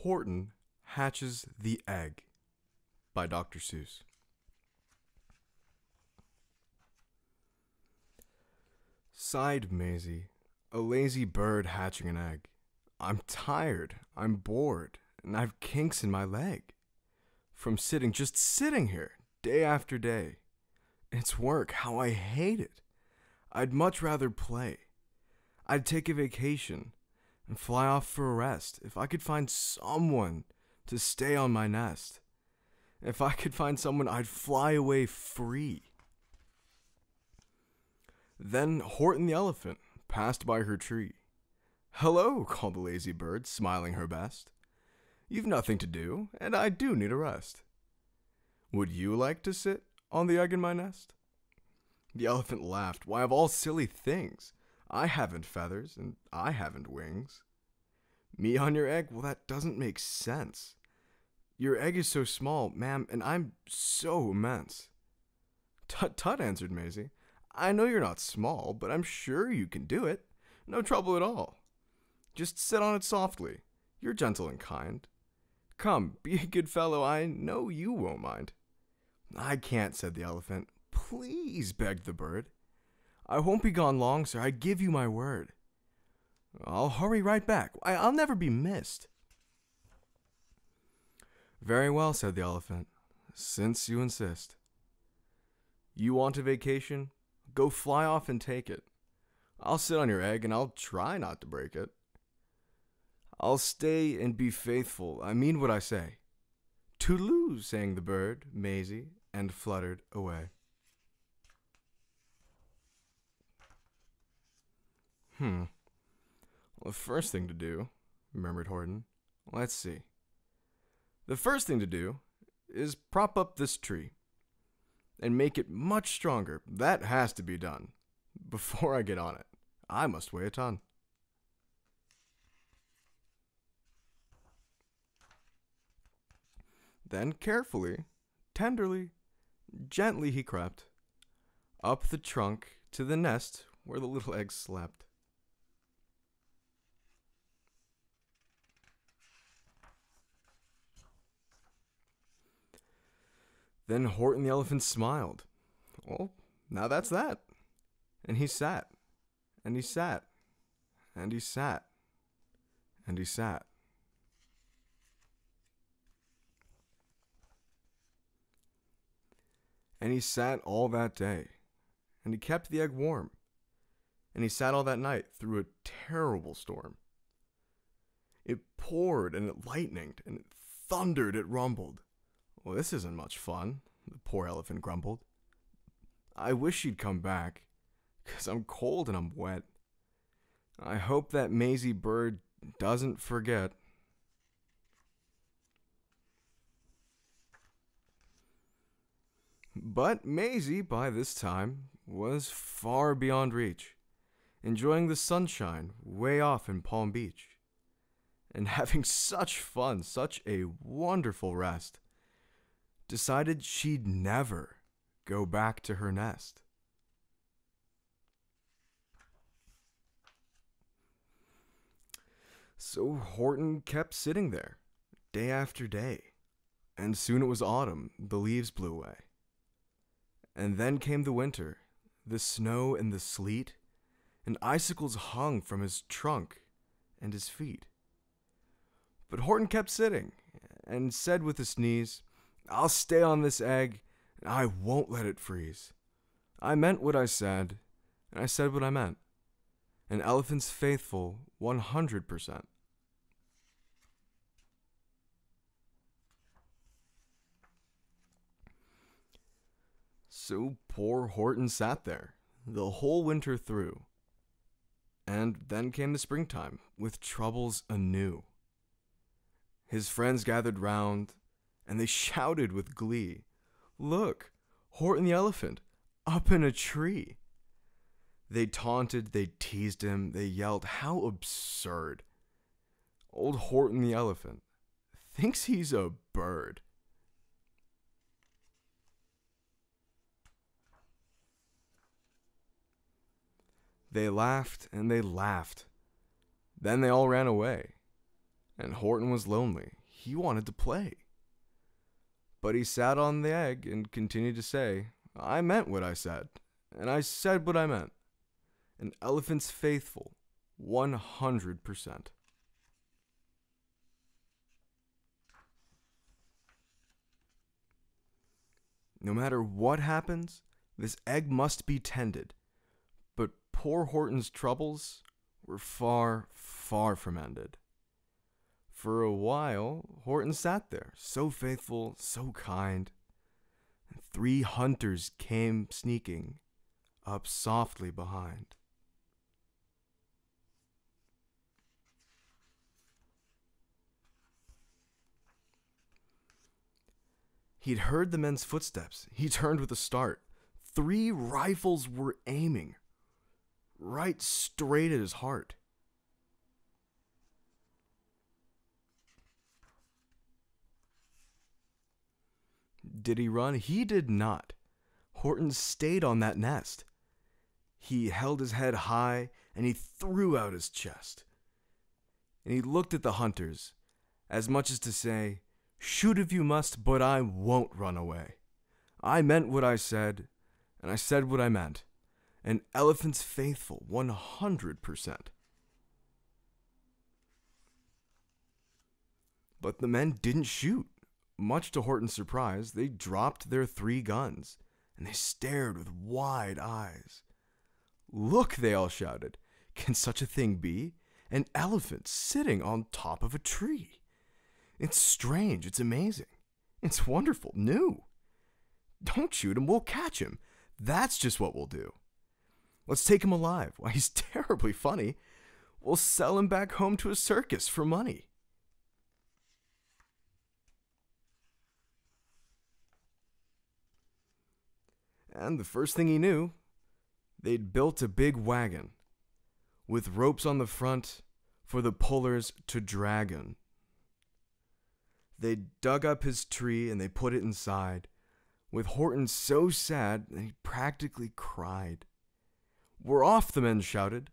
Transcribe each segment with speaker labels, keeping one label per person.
Speaker 1: Horton Hatches the Egg by Dr. Seuss. Sighed Maisie, a lazy bird hatching an egg. I'm tired, I'm bored, and I've kinks in my leg. From sitting, just sitting here, day after day. It's work, how I hate it. I'd much rather play. I'd take a vacation and fly off for a rest if I could find someone to stay on my nest. If I could find someone, I'd fly away free. Then Horton the elephant passed by her tree. Hello, called the lazy bird, smiling her best. You've nothing to do, and I do need a rest. Would you like to sit on the egg in my nest? The elephant laughed. Why, of all silly things, I haven't feathers and I haven't wings. Me on your egg? Well, that doesn't make sense. Your egg is so small, ma'am, and I'm so immense. Tut tut, answered Maisie. I know you're not small, but I'm sure you can do it. No trouble at all. Just sit on it softly. You're gentle and kind. Come, be a good fellow. I know you won't mind. I can't, said the elephant. Please, begged the bird. I won't be gone long, sir. I give you my word. I'll hurry right back. I'll never be missed. Very well, said the elephant, since you insist. You want a vacation? Go fly off and take it. I'll sit on your egg and I'll try not to break it. I'll stay and be faithful. I mean what I say. Toodaloo, sang the bird, Maisie, and fluttered away. Well, the first thing to do, murmured Horton. Let's see. The first thing to do is prop up this tree and make it much stronger. That has to be done. Before I get on it, I must weigh a ton. Then carefully, tenderly, gently he crept up the trunk to the nest where the little egg slept. Then Horton the elephant smiled. Well, now that's that. And he sat, and he sat, and he sat, and he sat. And he sat all that day, and he kept the egg warm, and he sat all that night through a terrible storm. It poured, and it lightened, and it thundered, it rumbled. Well, this isn't much fun, the poor elephant grumbled. I wish she'd come back, 'cause I'm cold and I'm wet. I hope that Maisie bird doesn't forget. But Maisie, by this time, was far beyond reach, enjoying the sunshine way off in Palm Beach, and having such fun, such a wonderful rest, decided she'd never go back to her nest. So Horton kept sitting there, day after day, and soon it was autumn, the leaves blew away. And then came the winter, the snow and the sleet, and icicles hung from his trunk and his feet. But Horton kept sitting, and said with a sneeze, I'll stay on this egg, and I won't let it freeze. I meant what I said, and I said what I meant. An elephant's faithful 100%. So poor Horton sat there the whole winter through. And then came the springtime, with troubles anew. His friends gathered round, and they shouted with glee, Look, Horton the elephant, up in a tree. They taunted, they teased him, they yelled, how absurd. Old Horton the elephant thinks he's a bird. They laughed and they laughed. Then they all ran away. and Horton was lonely. He wanted to play. But he sat on the egg and continued to say, I meant what I said, and I said what I meant. An elephant's faithful, 100%. No matter what happens, this egg must be tended. But poor Horton's troubles were far, far from ended. For a while, Horton sat there, so faithful, so kind. And 3 hunters came sneaking up softly behind. He'd heard the men's footsteps. He turned with a start. 3 rifles were aiming right straight at his heart. Did he run? He did not. Horton stayed on that nest. He held his head high and he threw out his chest. And he looked at the hunters, as much as to say, shoot if you must, but I won't run away. I meant what I said, and I said what I meant. An elephant's faithful, 100%. But the men didn't shoot. Much to Horton's surprise, they dropped their 3 guns, and they stared with wide eyes. Look, they all shouted. Can such a thing be? An elephant sitting on top of a tree. It's strange, it's amazing. It's wonderful, new. Don't shoot him, we'll catch him. That's just what we'll do. Let's take him alive. Why, he's terribly funny. We'll sell him back home to a circus for money. And the first thing he knew, they'd built a big wagon with ropes on the front for the pullers to drag him. They dug up his tree and they put it inside, with Horton so sad that he practically cried. We're off, the men shouted,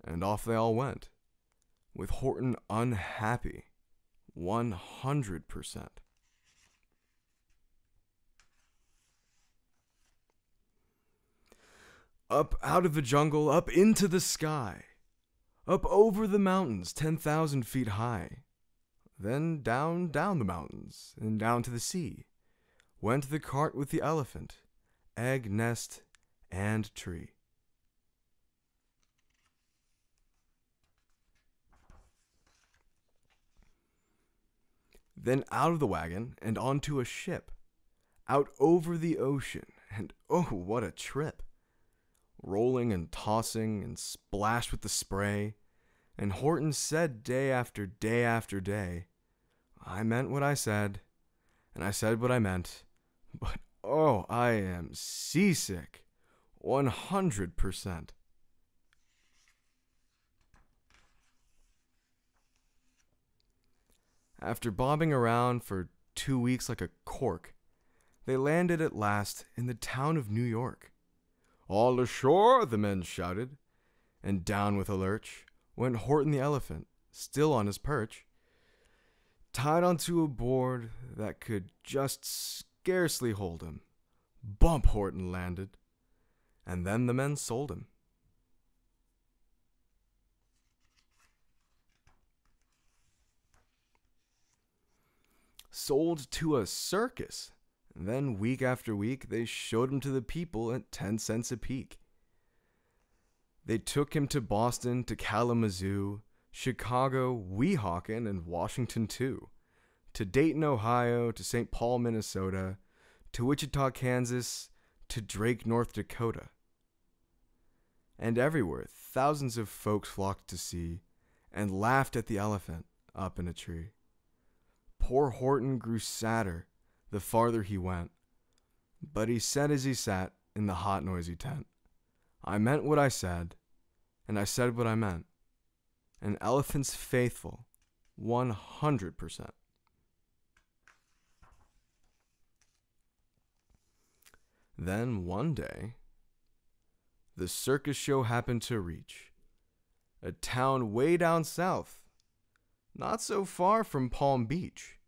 Speaker 1: and off they all went, with Horton unhappy, 100%. Up out of the jungle, up into the sky, up over the mountains 10,000 feet high, then down the mountains and down to the sea, went the cart with the elephant, egg, nest, and tree. Then out of the wagon and onto a ship, out over the ocean, and oh, what a trip! Rolling and tossing and splashed with the spray, and Horton said day after day after day, I meant what I said, and I said what I meant, but oh, I am seasick, 100%. After bobbing around for 2 weeks like a cork, they landed at last in the town of New York. All ashore, the men shouted, and down with a lurch went Horton the elephant, still on his perch, tied onto a board that could just scarcely hold him. Bump, Horton landed, and then the men sold him. Sold to a circus. Then, week after week, they showed him to the people at 10 cents a peek. They took him to Boston, to Kalamazoo, Chicago, Weehawken, and Washington, too. To Dayton, Ohio, to St. Paul, Minnesota, to Wichita, Kansas, to Drake, North Dakota. And everywhere, thousands of folks flocked to see and laughed at the elephant up in a tree. Poor Horton grew sadder the farther he went, but he said as he sat in the hot, noisy tent, I meant what I said, and I said what I meant. An elephant's faithful, 100%. Then one day, the circus show happened to reach a town way down south, not so far from Palm Beach.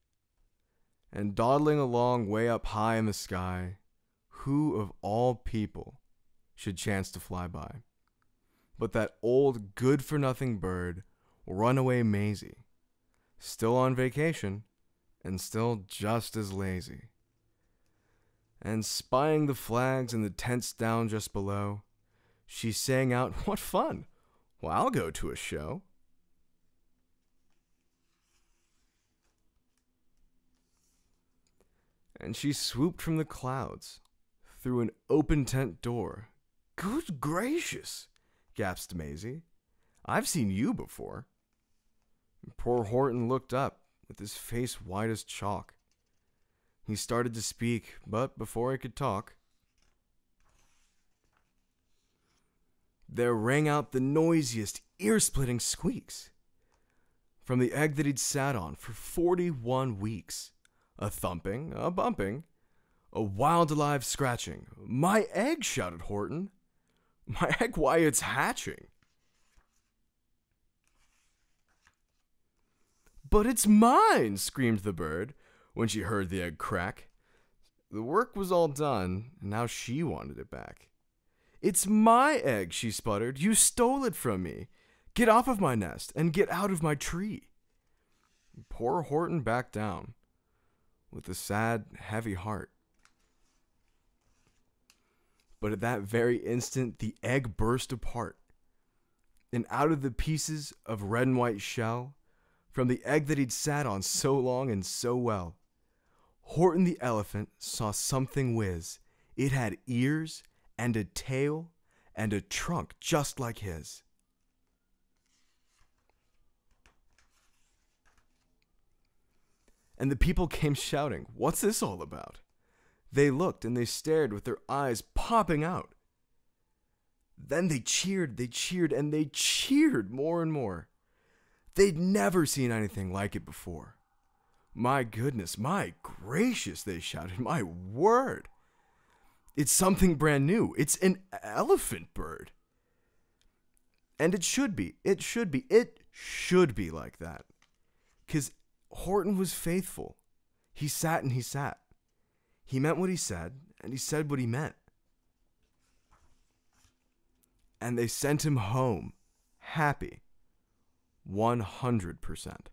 Speaker 1: And dawdling along way up high in the sky, who of all people should chance to fly by but that old good-for-nothing bird, Runaway Maisie, still on vacation and still just as lazy. And spying the flags and the tents down just below, she sang out, "What fun! Well, I'll go to a show." And she swooped from the clouds through an open tent door. "Good gracious," gasped Maisie. "I've seen you before." And poor Horton looked up with his face white as chalk. He started to speak, but before he could talk, there rang out the noisiest, ear-splitting squeaks from the egg that he'd sat on for 41 weeks. A thumping, a bumping, a wild alive scratching. "My egg!" shouted Horton. "My egg, why, it's hatching." "But it's mine!" screamed the bird when she heard the egg crack. The work was all done, and now she wanted it back. "It's my egg," she sputtered. "You stole it from me. Get off of my nest and get out of my tree." Poor Horton backed down with a sad, heavy heart. But at that very instant, the egg burst apart. And out of the pieces of red and white shell, from the egg that he'd sat on so long and so well, Horton the elephant saw something whiz. It had ears and a tail and a trunk just like his. And the people came shouting, "What's this all about?" They looked and they stared with their eyes popping out. Then they cheered, and they cheered more and more. They'd never seen anything like it before. "My goodness, my gracious," they shouted. "My word. It's something brand new. It's an elephant bird." And it should be like that. 'Cause Horton was faithful. He sat and he sat. He meant what he said, and he said what he meant. And they sent him home, happy, 100%.